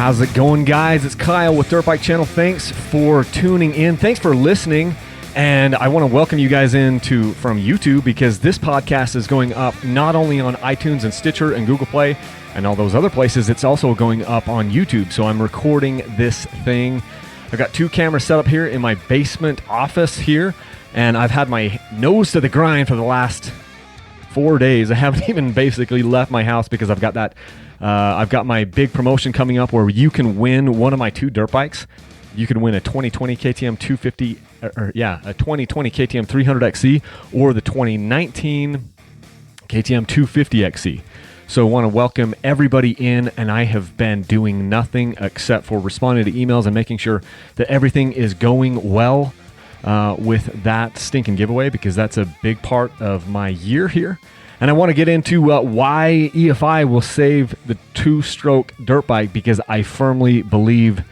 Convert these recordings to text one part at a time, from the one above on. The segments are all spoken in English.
How's it going, guys? It's Kyle with Dirt Bike Channel. Thanks for tuning in. Thanks for listening. And I want to welcome you guys from YouTube, because this podcast is going up not only on iTunes and Stitcher and Google Play and all those other places, it's also going up on YouTube. So I'm recording this thing. I've got two cameras set up here in my basement office here, and I've had my nose to the grind for the last 4 days. I haven't even basically left my house because I've got that. I've got my big promotion coming up where you can win one of my two dirt bikes. You can win a 2020 KTM 250, a 2020 KTM 300XC or the 2019 KTM 250XC. So I want to welcome everybody in, and I have been doing nothing except for responding to emails and making sure that everything is going well with that stinking giveaway, because that's a big part of my year here. And I want to get into why EFI will save the two-stroke dirt bike, because I firmly believe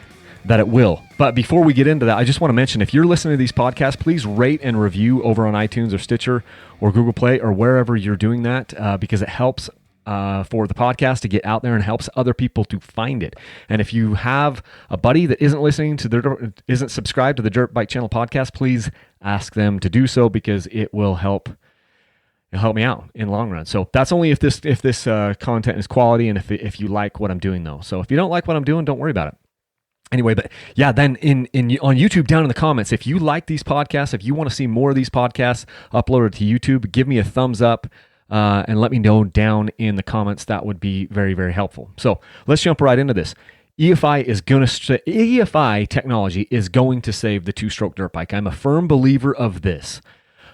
that it will. But before we get into that, I just want to mention, if you're listening to these podcasts, please rate and review over on iTunes or Stitcher or Google Play or wherever you're doing that, because it helps for the podcast to get out there and helps other people to find it. And if you have a buddy that isn't subscribed to the Dirt Bike Channel podcast, please ask them to do so, because it will help me out in the long run. So that's only if this content is quality and if you like what I'm doing, though. So if you don't like what I'm doing, don't worry about it. Anyway, but yeah, then on YouTube, down in the comments, if you like these podcasts, if you want to see more of these podcasts uploaded to YouTube, give me a thumbs up and let me know down in the comments. That would be very, very helpful. So let's jump right into this. EFI technology is going to save the two-stroke dirt bike. I'm a firm believer of this.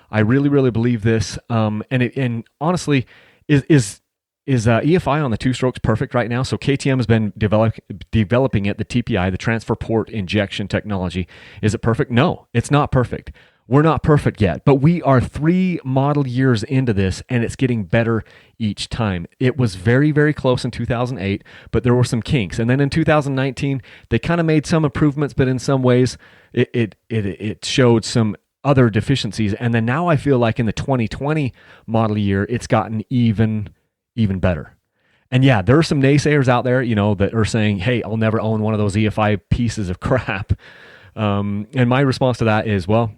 I really, really believe this. And honestly, is EFI on the two strokes perfect right now? So KTM has been developing it, the TPI, the transfer port injection technology. Is it perfect? No, it's not perfect. We're not perfect yet, but we are 3 model years into this, and it's getting better each time. It was very, very close in 2008, but there were some kinks. And then in 2019, they kind of made some improvements, but in some ways, it showed some other deficiencies. And then now I feel like in the 2020 model year, it's gotten even better. And yeah, there are some naysayers out there, that are saying, hey, I'll never own one of those EFI pieces of crap. And my response to that is, well,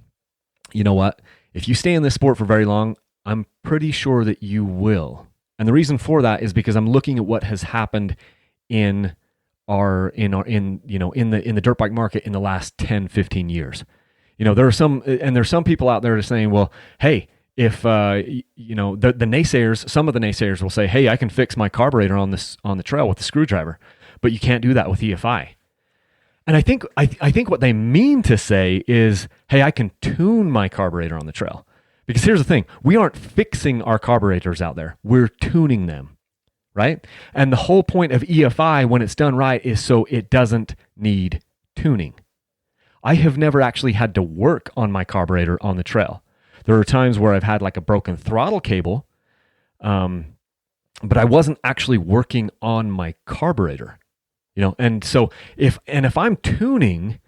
you know what? If you stay in this sport for very long, I'm pretty sure that you will. And the reason for that is because I'm looking at what has happened in the dirt bike market in the last 10, 15 years. There's some people out there that are saying, well, hey, if the naysayers, some of the naysayers will say, hey, I can fix my carburetor on the trail with a screwdriver, but you can't do that with EFI. And I think what they mean to say is, hey, I can tune my carburetor on the trail. Because here's the thing, we aren't fixing our carburetors out there, we're tuning them, right? And the whole point of EFI, when it's done right, is so it doesn't need tuning. I have never actually had to work on my carburetor on the trail. There are times where I've had like a broken throttle cable, but I wasn't actually working on my carburetor, And so if I'm tuning,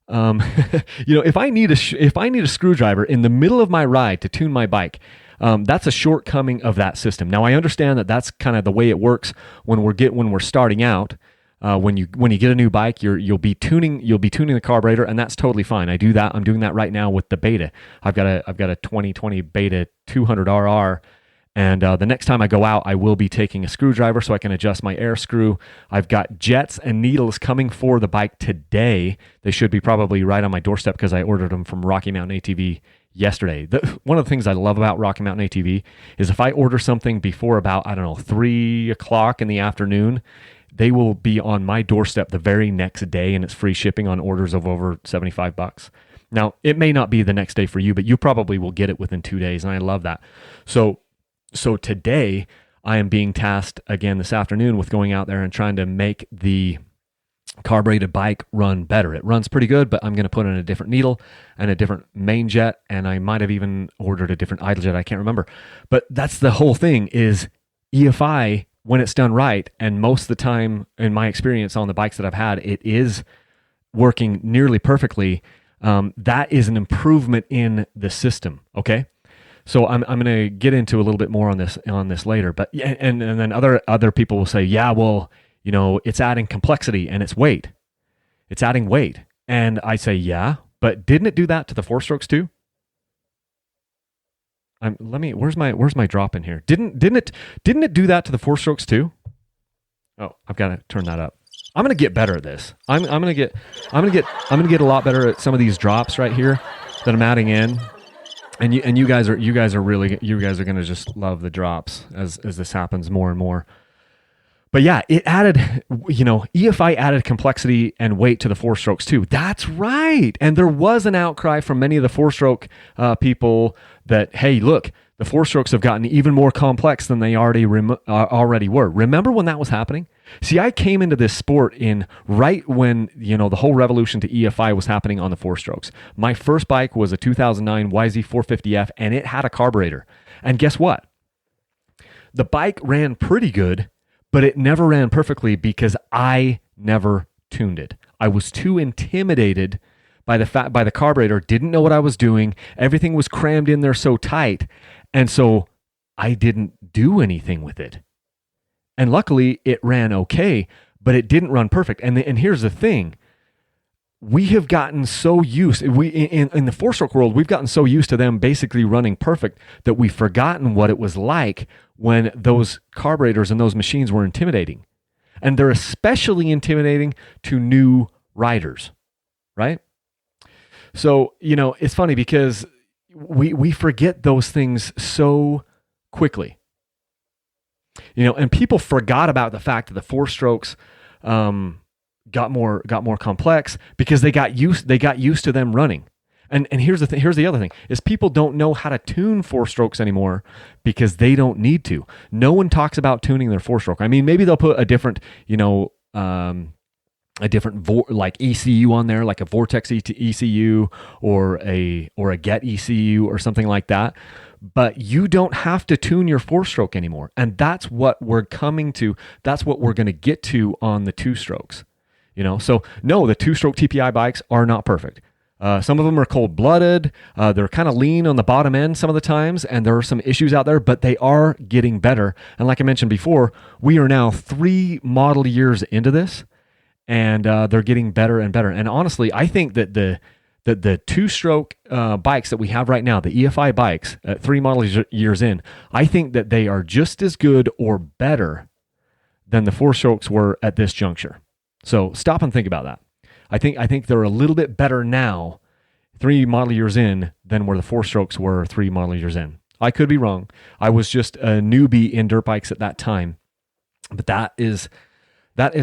if I need a screwdriver in the middle of my ride to tune my bike, that's a shortcoming of that system. Now I understand that that's kind of the way it works when we're starting out. When you get a new bike, you'll be tuning the carburetor, and that's totally fine. I do that. I'm doing that right now with the Beta. I've got a 2020 Beta 200RR, and the next time I go out, I will be taking a screwdriver so I can adjust my air screw. I've got jets and needles coming for the bike today. They should be probably right on my doorstep because I ordered them from Rocky Mountain ATV yesterday. One of the things I love about Rocky Mountain ATV is if I order something before about 3 o'clock in the afternoon, they will be on my doorstep the very next day, and it's free shipping on orders of over $75. Now, it may not be the next day for you, but you probably will get it within 2 days, and I love that. So today, I am being tasked again this afternoon with going out there and trying to make the carbureted bike run better. It runs pretty good, but I'm going to put in a different needle and a different main jet, and I might have even ordered a different idle jet. I can't remember. But that's the whole thing is EFI, when it's done right, and most of the time, in my experience on the bikes that I've had, it is working nearly perfectly. That is an improvement in the system. Okay, so I'm going to get into a little bit more on this later. But and then other people will say, yeah, well, it's adding complexity and it's weight. It's adding weight. And I say, yeah, but didn't it do that to the 4-strokes too? Where's my drop in here? Didn't it do that to the 4-strokes too? Oh, I've got to turn that up. I'm going to get better at this. I'm going to get a lot better at some of these drops right here that I'm adding in. And you guys are going to just love the drops as this happens more and more. But yeah, it added, EFI added complexity and weight to the 4-strokes too. That's right. And there was an outcry from many of the 4-stroke people that, hey, look, the 4-strokes have gotten even more complex than they already were. Remember when that was happening? See, I came into this sport right when, the whole revolution to EFI was happening on the 4-strokes. My first bike was a 2009 YZ450F, and it had a carburetor. And guess what? The bike ran pretty good, but it never ran perfectly because I never tuned it. I was too intimidated by the carburetor, didn't know what I was doing. Everything was crammed in there so tight. And so I didn't do anything with it. And luckily it ran okay, but it didn't run perfect. And here's the thing. We have gotten so used, in the 4-stroke world, we've gotten so used to them basically running perfect that we've forgotten what it was like when those carburetors and those machines were intimidating. And they're especially intimidating to new riders, right? So, it's funny because we forget those things so quickly. And people forgot about the fact that the 4-strokes got more complex because they got used to them running. And here's the other thing is people don't know how to tune 4-strokes anymore because they don't need to. No one talks about tuning their 4-stroke. I mean, maybe they'll put a different, like ECU on there, like a Vortex ECU or a Get ECU or something like that. But you don't have to tune your 4-stroke anymore. And that's what we're coming to. That's what we're going to get to on the 2-strokes. So no, the 2-stroke TPI bikes are not perfect. Some of them are cold-blooded. They're kind of lean on the bottom end some of the times, and there are some issues out there, but they are getting better. And like I mentioned before, we are now 3 model years into this, and they're getting better and better. And honestly, I think that the 2-stroke bikes that we have right now, the EFI bikes, 3 model years in, I think that they are just as good or better than the 4-strokes were at this juncture. So stop and think about that. I think they're a little bit better now, 3 model years in, than where the 4-strokes were 3 model years in. I could be wrong. I was just a newbie in dirt bikes at that time, but that is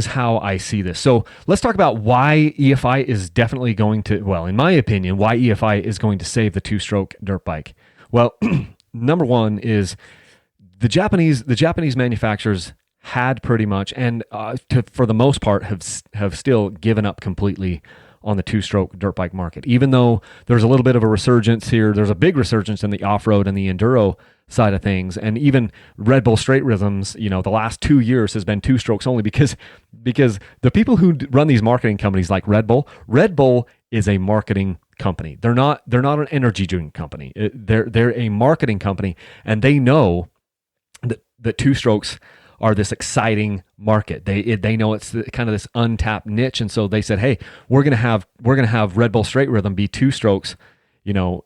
how I see this. So let's talk about why EFI is definitely going to, well, in my opinion, why EFI is going to save the 2-stroke dirt bike. Well, number one is the Japanese manufacturers had pretty much, and for the most part, have still given up completely on the 2-stroke dirt bike market. Even though there's a little bit of a resurgence here, there's a big resurgence in the off-road and the enduro side of things, and even Red Bull straight rhythms, the last 2 years has been 2-strokes only because the people who run these marketing companies like Red Bull is a marketing company. They're not an energy drink company. They're a marketing company, and they know that 2-strokes are this exciting market. They know it's kind of this untapped niche, and so they said, "Hey, we're gonna have Red Bull straight rhythm be 2-strokes,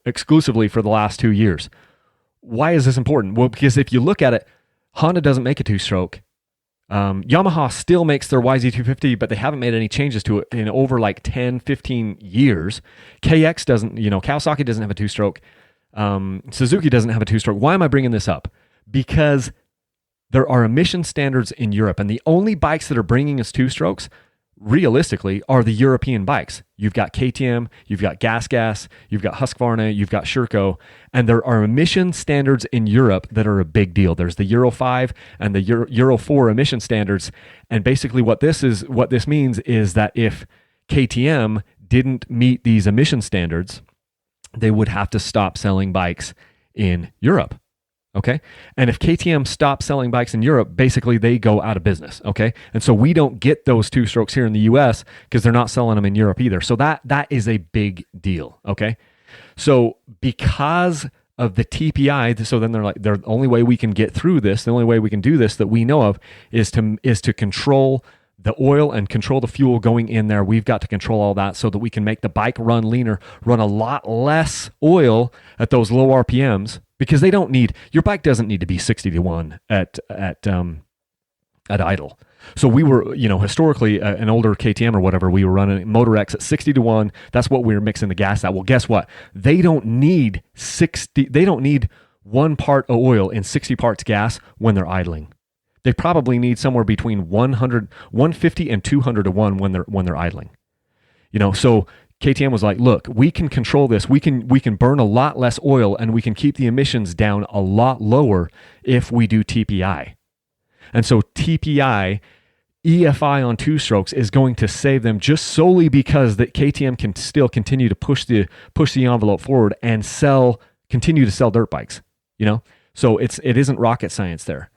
exclusively for the last 2 years." Why is this important? Well, because if you look at it, Honda doesn't make a 2-stroke. Yamaha still makes their YZ250, but they haven't made any changes to it in over like 10, 15 years. KX doesn't, Kawasaki doesn't have a 2-stroke. Suzuki doesn't have a 2-stroke. Why am I bringing this up? Because there are emission standards in Europe, and the only bikes that are bringing us 2-strokes, realistically, are the European bikes. You've got KTM, you've got Gas, you've got Husqvarna, you've got Sherco, and there are emission standards in Europe that are a big deal. There's the Euro 5 and the Euro 4 emission standards, and basically what this means is that if KTM didn't meet these emission standards, they would have to stop selling bikes in Europe. Okay. And if KTM stops selling bikes in Europe, basically they go out of business. Okay. And so we don't get those 2-strokes here in the US because they're not selling them in Europe either. So that is a big deal. Okay. So because of the TPI, so then they're like, the only way we can get through this, the only way we can do this that we know of is to control the oil and control the fuel going in there. We've got to control all that so that we can make the bike run leaner, run a lot less oil at those low RPMs, because your bike doesn't need to be 60 to 1 at idle. So we were, historically, an older KTM or whatever, we were running Motor X at 60 to 1. That's what we were mixing the gas at. Well, guess what? They don't need 1 part of oil in 60 parts gas when they're idling. They probably need somewhere between 150 and 200 to 1 when they're idling. So KTM was like, look, we can control this. We can burn a lot less oil, and we can keep the emissions down a lot lower if we do TPI. And so TPI, EFI on 2-strokes is going to save them just solely because that KTM can still continue to push the envelope forward and continue to sell dirt bikes. So it isn't rocket science there.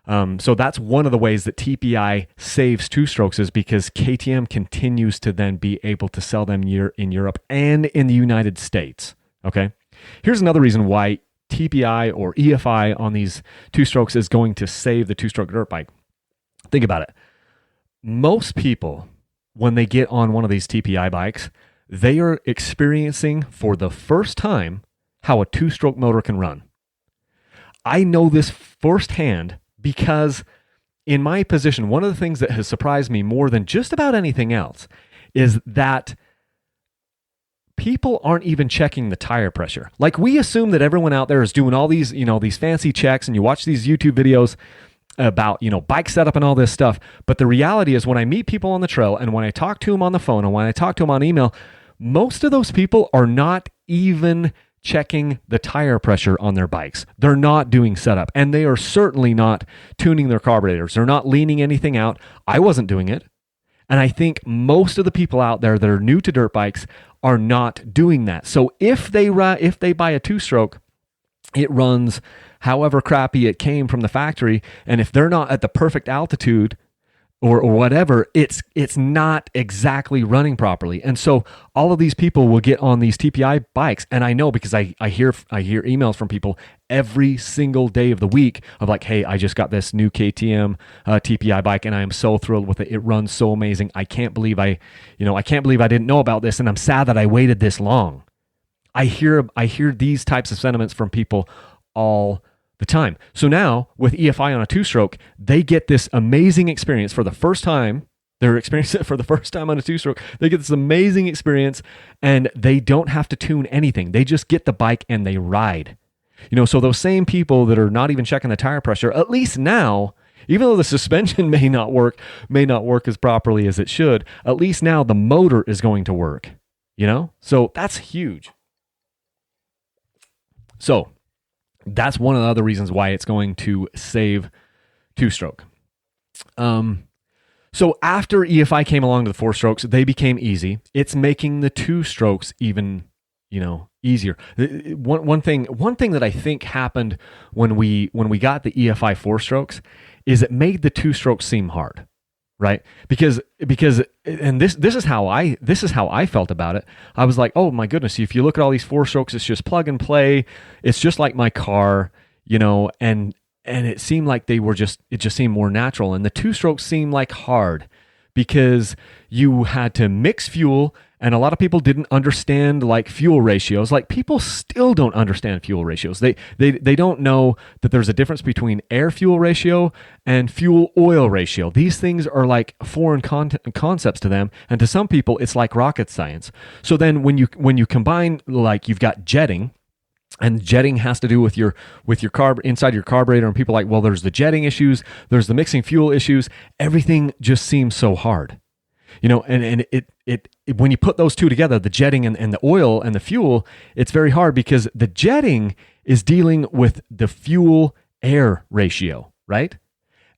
So that's one of the ways that TPI saves 2-strokes, is because KTM continues to then be able to sell them in Europe and in the United States. Okay. Here's another reason why TPI or EFI on these 2-strokes is going to save the 2-stroke dirt bike. Think about it. Most people, when they get on one of these TPI bikes, they are experiencing for the first time how a 2-stroke motor can run. I know this firsthand because in my position, one of the things that has surprised me more than just about anything else is that people aren't even checking the tire pressure. Like, we assume that everyone out there is doing all these, these fancy checks, and you watch these YouTube videos about, bike setup and all this stuff. But the reality is, when I meet people on the trail and when I talk to them on the phone and when I talk to them on email, most of those people are not even checking the tire pressure on their bikes. They're not doing setup, and they are certainly not tuning their carburetors. They're not leaning anything out. I wasn't doing it. And I think most of the people out there that are new to dirt bikes are not doing that. So if they buy a 2-stroke, it runs however crappy it came from the factory, and if they're not at the perfect altitude or whatever, it's not exactly running properly. And so all of these people will get on these TPI bikes, and I know because I hear emails from people every single day of the week of like, hey, I just got this new KTM TPI bike, and I am so thrilled with it. It runs so amazing. I can't believe I didn't know about this, and I'm sad that I waited this long. I hear these types of sentiments from people all the time. So now with EFI on a 2-stroke, they get this amazing experience for the first time. They're experiencing it for the first time on a 2-stroke. They get this amazing experience, and they don't have to tune anything. They just get the bike and they ride. So those same people that are not even checking the tire pressure, at least now, even though the suspension may not work as properly as it should, at least now the motor is going to work. So that's huge. So that's one of the other reasons why it's going to save 2-stroke. So after EFI came along to the 4-strokes, they became easy. It's making the 2-strokes even, easier. One thing that I think happened when we got the EFI 4-strokes is it made the 2-strokes seem hard. Right? Because and this is how I felt about it. I was like, oh my goodness, if you look at all these 4-strokes, it's just plug and play. It's just like my car, and it seemed like it just seemed more natural. And the 2-strokes seemed like hard because you had to mix fuel, and a lot of people didn't understand like fuel ratios. Like, people still don't understand fuel ratios. They don't know that there's a difference between air fuel ratio and fuel oil ratio. These things are like foreign concepts to them, and to some people it's like rocket science. So then when you combine, like, you've got jetting, and jetting has to do with your carb inside your carburetor, and people are like, well, there's the jetting issues, there's the mixing fuel issues. Everything just seems so hard. And it when you put those two together, the jetting and the oil and the fuel, it's very hard because the jetting is dealing with the fuel air ratio, right?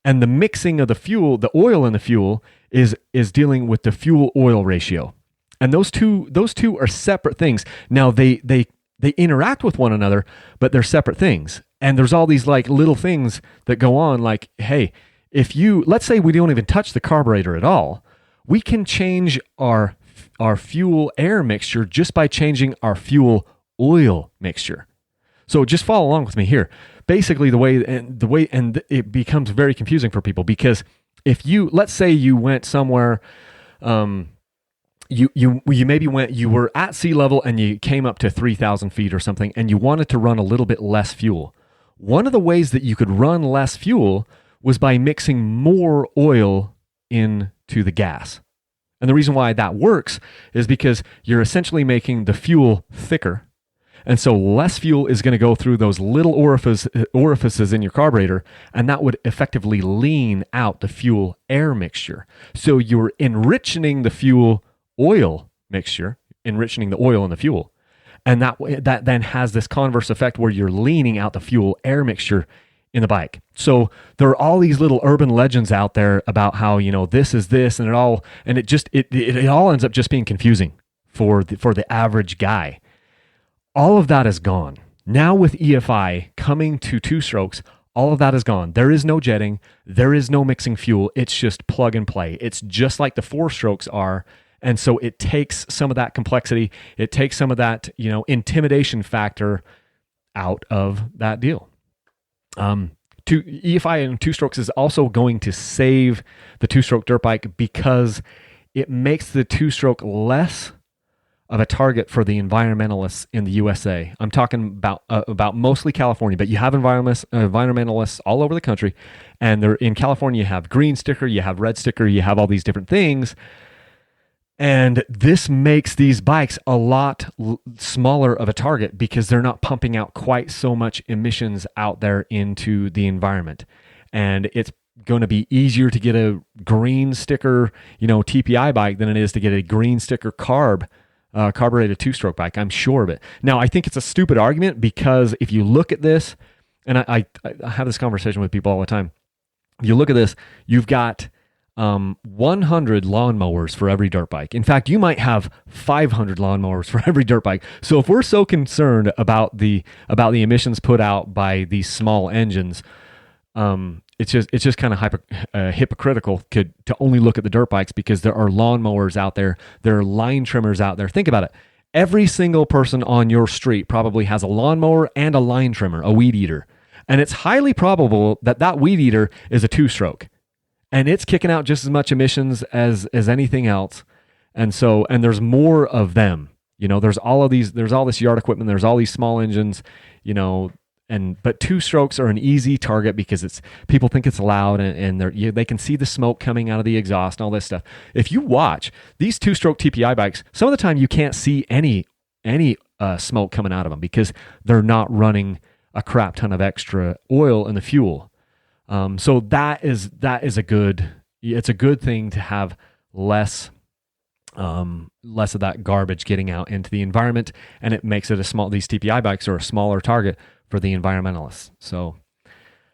And the mixing of the fuel, the oil and the fuel is dealing with the fuel oil ratio. And those two are separate things. Now they interact with one another, but they're separate things. And there's all these like little things that go on, like, hey, let's say we don't even touch the carburetor at all, we can change our fuel air mixture just by changing our fuel oil mixture. So just follow along with me here. Basically, the way it becomes very confusing for people, because let's say you went somewhere, you were at sea level and you came up to 3,000 feet or something, and you wanted to run a little bit less fuel. One of the ways that you could run less fuel was by mixing more oil into the gas. And the reason why that works is because you're essentially making the fuel thicker. And so less fuel is going to go through those little orifices in your carburetor, and that would effectively lean out the fuel air mixture. So you're enriching the fuel oil mixture, enriching the oil in the fuel. And that then has this converse effect where you're leaning out the fuel air mixture in the bike. So there are all these little urban legends out there about how, this is this, and it all ends up just being confusing for the average guy. All of that is gone. Now with EFI coming to two strokes, all of that is gone. There is no jetting. There is no mixing fuel. It's just plug and play. It's just like the four strokes are. And so it takes some of that complexity. It takes some of that, intimidation factor out of that deal. EFI and two strokes is also going to save the two-stroke dirt bike because it makes the two-stroke less of a target for the environmentalists in the USA. I'm talking about mostly California, but you have environmentalists all over the country. And they're in California, you have green sticker, you have red sticker, you have all these different things. And this makes these bikes a lot smaller of a target because they're not pumping out quite so much emissions out there into the environment. And it's going to be easier to get a green sticker, TPI bike than it is to get a green sticker carbureted two-stroke bike. I'm sure of it. Now, I think it's a stupid argument because if you look at this, and I have this conversation with people all the time. If you look at this, you've got 100 lawnmowers for every dirt bike. In fact, you might have 500 lawnmowers for every dirt bike. So if we're so concerned about the emissions put out by these small engines, it's just kind of hypocritical to only look at the dirt bikes because there are lawnmowers out there, there are line trimmers out there. Think about it. Every single person on your street probably has a lawnmower and a line trimmer, a weed eater. And it's highly probable that weed eater is a two-stroke. And it's kicking out just as much emissions as anything else. And there's more of them. There's all this yard equipment, there's all these small engines, but two strokes are an easy target because people think it's loud and they can see the smoke coming out of the exhaust and all this stuff. If you watch these two-stroke TPI bikes, some of the time you can't see any smoke coming out of them because they're not running a crap ton of extra oil in the fuel. So it's a good thing to have less of that garbage getting out into the environment, and it makes it these TPI bikes are a smaller target for the environmentalists. So,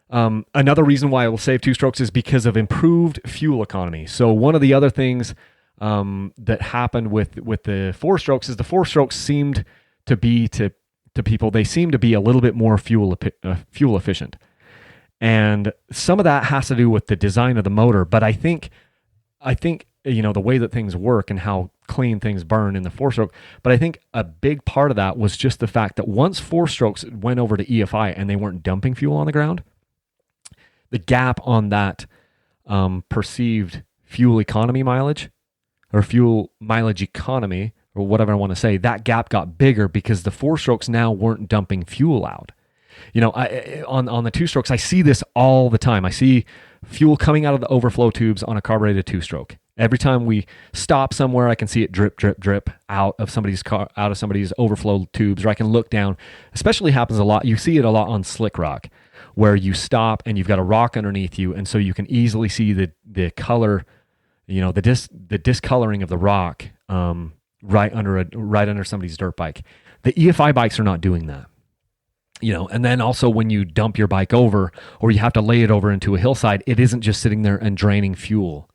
another reason why it will save two strokes is because of improved fuel economy. So one of the other things, that happened with the four strokes is the four strokes seemed to be to people, they seem to be a little bit more fuel efficient. And some of that has to do with the design of the motor, but I think the way that things work and how clean things burn in the four-stroke. But I think a big part of that was just the fact that once four strokes went over to EFI and they weren't dumping fuel on the ground, the gap on that perceived fuel economy mileage or fuel mileage economy or whatever I want to say, that gap got bigger because the four strokes now weren't dumping fuel out. On the two strokes, I see this all the time. I see fuel coming out of the overflow tubes on a carbureted two-stroke. Every time we stop somewhere, I can see it drip, drip, drip out of somebody's overflow tubes, or I can look down. Especially happens a lot. You see it a lot on slick rock, where you stop and you've got a rock underneath you, and so you can easily see the color, the discoloring of the rock right under somebody's dirt bike. The EFI bikes are not doing that. And then also when you dump your bike over or you have to lay it over into a hillside, it isn't just sitting there and draining fuel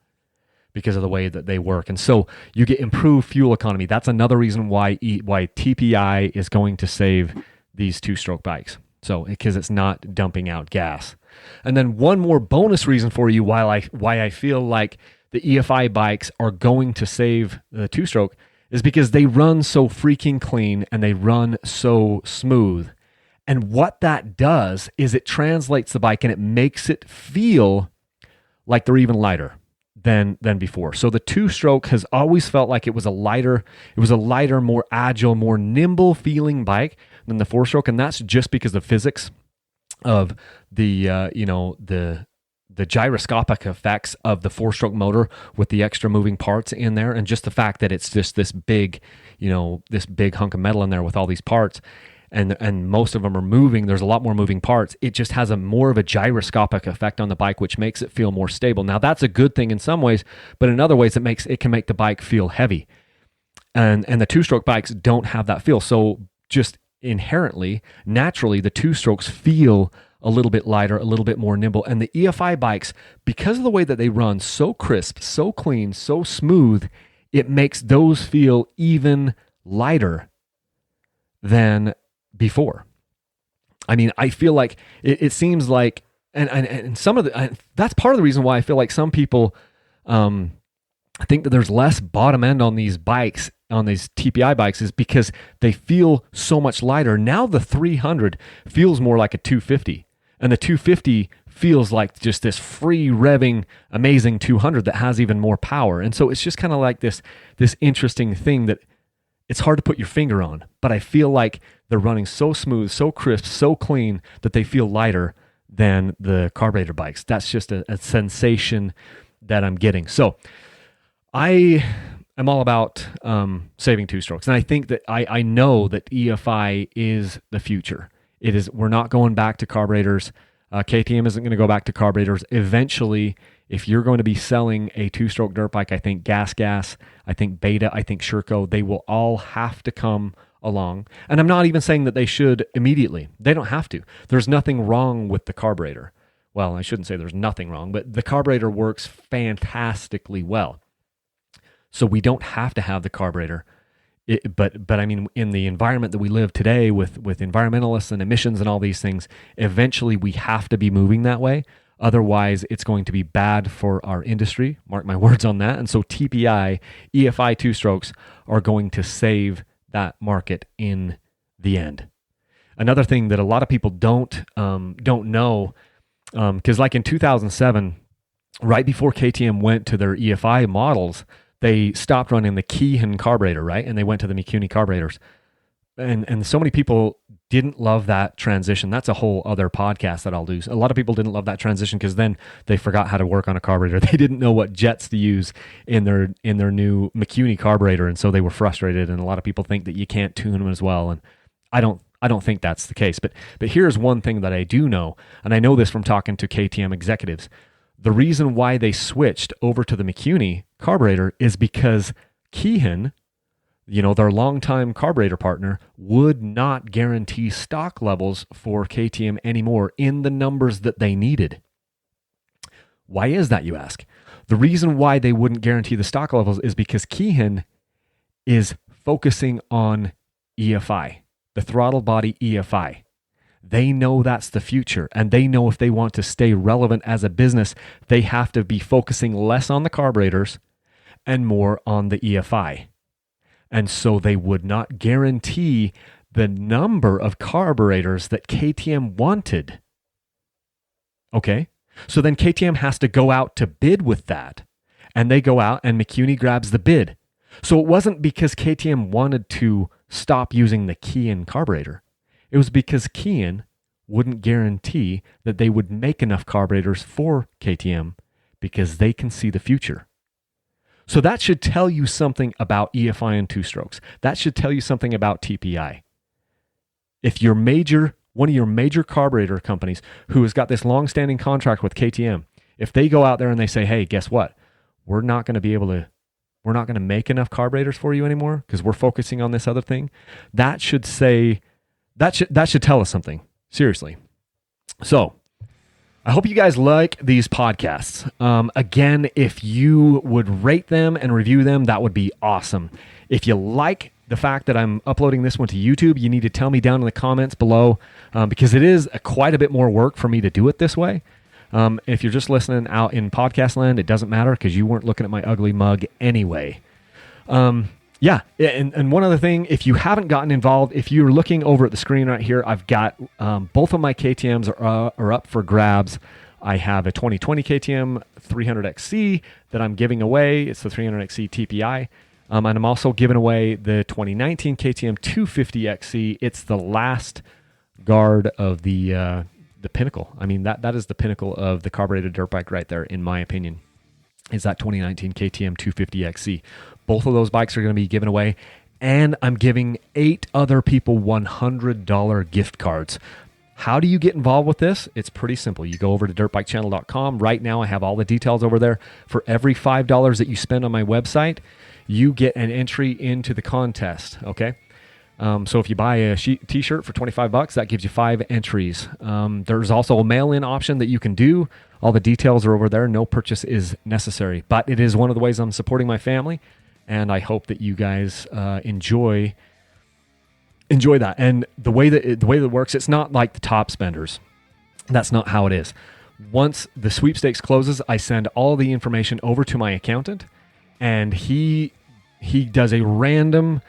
because of the way that they work. And so you get improved fuel economy. That's another reason why TPI is going to save these two-stroke bikes. So because it's not dumping out gas. And then one more bonus reason for you why I feel like the EFI bikes are going to save the two-stroke is because they run so freaking clean and they run so smooth. And what that does is it translates the bike and it makes it feel like they're even lighter than before. So the two-stroke has always felt like it was a lighter, more agile, more nimble feeling bike than the four-stroke, and that's just because of physics of the the gyroscopic effects of the four-stroke motor with the extra moving parts in there, and just the fact that it's just this big hunk of metal in there with all these parts, and most of them are moving. There's a lot more moving parts. It just has more of a gyroscopic effect on the bike, which makes it feel more stable. Now that's a good thing in some ways, but in other ways it can make the bike feel heavy. And the two-stroke bikes don't have that feel. So just inherently, naturally, the two-strokes feel a little bit lighter, a little bit more nimble. And the EFI bikes, because of the way that they run so crisp, so clean, so smooth, it makes those feel even lighter than before. I mean, I feel like it seems like, and some of that's part of the reason why I feel like some people think that there's less bottom end on these bikes, on these TPI bikes, is because they feel so much lighter. Now the 300 feels more like a 250, and the 250 feels like just this free revving, amazing 200 that has even more power. And so it's just kind of like this interesting thing that it's hard to put your finger on, but I feel like they're running so smooth, so crisp, so clean that they feel lighter than the carburetor bikes. That's just a sensation that I'm getting. So I am all about saving two strokes. And I think that I know that EFI is the future. It is. We're not going back to carburetors. KTM isn't going to go back to carburetors. Eventually, if you're going to be selling a two-stroke dirt bike, I think Gas, I think Beta, I think Sherco, they will all have to come along. And I'm not even saying that they should immediately. They don't have to. There's nothing wrong with the carburetor. Well, I shouldn't say there's nothing wrong, but the carburetor works fantastically well. So we don't have to have the carburetor. But I mean, in the environment that we live today with environmentalists and emissions and all these things, eventually we have to be moving that way. Otherwise, it's going to be bad for our industry. Mark my words on that. And so TPI, EFI two-strokes are going to save that market in the end. Another thing that a lot of people don't know, because like in 2007, right before KTM went to their EFI models, they stopped running the Keehan carburetor, right? And they went to the Mikuni carburetors. And so many people didn't love that transition. That's a whole other podcast that I'll do. A lot of people didn't love that transition because then they forgot how to work on a carburetor. They didn't know what jets to use in their new Mikuni carburetor, and so they were frustrated. And a lot of people think that you can't tune them as well. And I don't think that's the case. But here's one thing that I do know, and I know this from talking to KTM executives. The reason why they switched over to the Mikuni carburetor is because Keehan, their longtime carburetor partner, would not guarantee stock levels for KTM anymore in the numbers that they needed. Why is that, you ask? The reason why they wouldn't guarantee the stock levels is because Keehan is focusing on EFI, the throttle body EFI. They know that's the future, and they know if they want to stay relevant as a business, they have to be focusing less on the carburetors and more on the EFI. And so they would not guarantee the number of carburetors that KTM wanted. Okay? So then KTM has to go out to bid with that. And they go out and Mikuni grabs the bid. So it wasn't because KTM wanted to stop using the Keehan carburetor. It was because Keehan wouldn't guarantee that they would make enough carburetors for KTM because they can see the future. So that should tell you something about EFI and two-strokes. That should tell you something about TPI. If one of your major carburetor companies who has got this long-standing contract with KTM, if they go out there and they say, hey, guess what? We're not going to make enough carburetors for you anymore because we're focusing on this other thing. That should tell us something. Seriously. So I hope you guys like these podcasts. Again, if you would rate them and review them, that would be awesome. If you like the fact that I'm uploading this one to YouTube, you need to tell me down in the comments below because it is quite a bit more work for me to do it this way. If you're just listening out in podcast land, it doesn't matter because you weren't looking at my ugly mug anyway. Yeah, and one other thing, if you haven't gotten involved, if you're looking over at the screen right here, I've got both of my KTMs are up for grabs. I have a 2020 KTM 300XC that I'm giving away. It's the 300XC TPI. And I'm also giving away the 2019 KTM 250XC. It's the last guard of the pinnacle. I mean, that is the pinnacle of the carbureted dirt bike right there, in my opinion, is that 2019 KTM 250XC. Both of those bikes are going to be given away, and I'm giving 8 other people $100 gift cards. How do you get involved with this? It's pretty simple. You go over to dirtbikechannel.com. Right now, I have all the details over there. For every $5 that you spend on my website, you get an entry into the contest, okay? So if you buy a t-shirt for $25, that gives you 5 entries. There's also a mail-in option that you can do. All the details are over there. No purchase is necessary, but it is one of the ways I'm supporting my family, and I hope that you guys enjoy that. And the way that it works, it's not like the top spenders. That's not how it is. Once the sweepstakes closes, I send all the information over to my accountant, and he does a random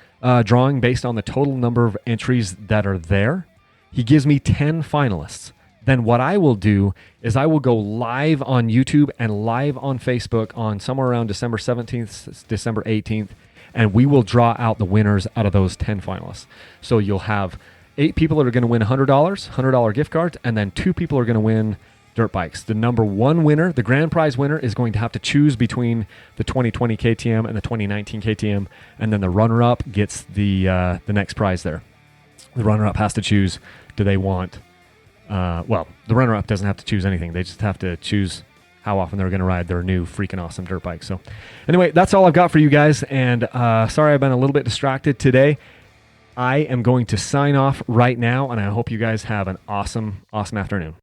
drawing based on the total number of entries that are there. He gives me 10 finalists. Then what I will do is I will go live on YouTube and live on Facebook on somewhere around December 17th, December 18th, and we will draw out the winners out of those 10 finalists. So you'll have 8 people that are going to win $100 gift cards, and then 2 people are going to win dirt bikes. The number 1 winner, the grand prize winner, is going to have to choose between the 2020 KTM and the 2019 KTM, and then the runner-up gets the next prize there. The runner-up has to choose, do they want... the runner-up doesn't have to choose anything. They just have to choose how often they're going to ride their new freaking awesome dirt bike. So anyway, that's all I've got for you guys, and sorry I've been a little bit distracted today. I am going to sign off right now, and I hope you guys have an awesome afternoon.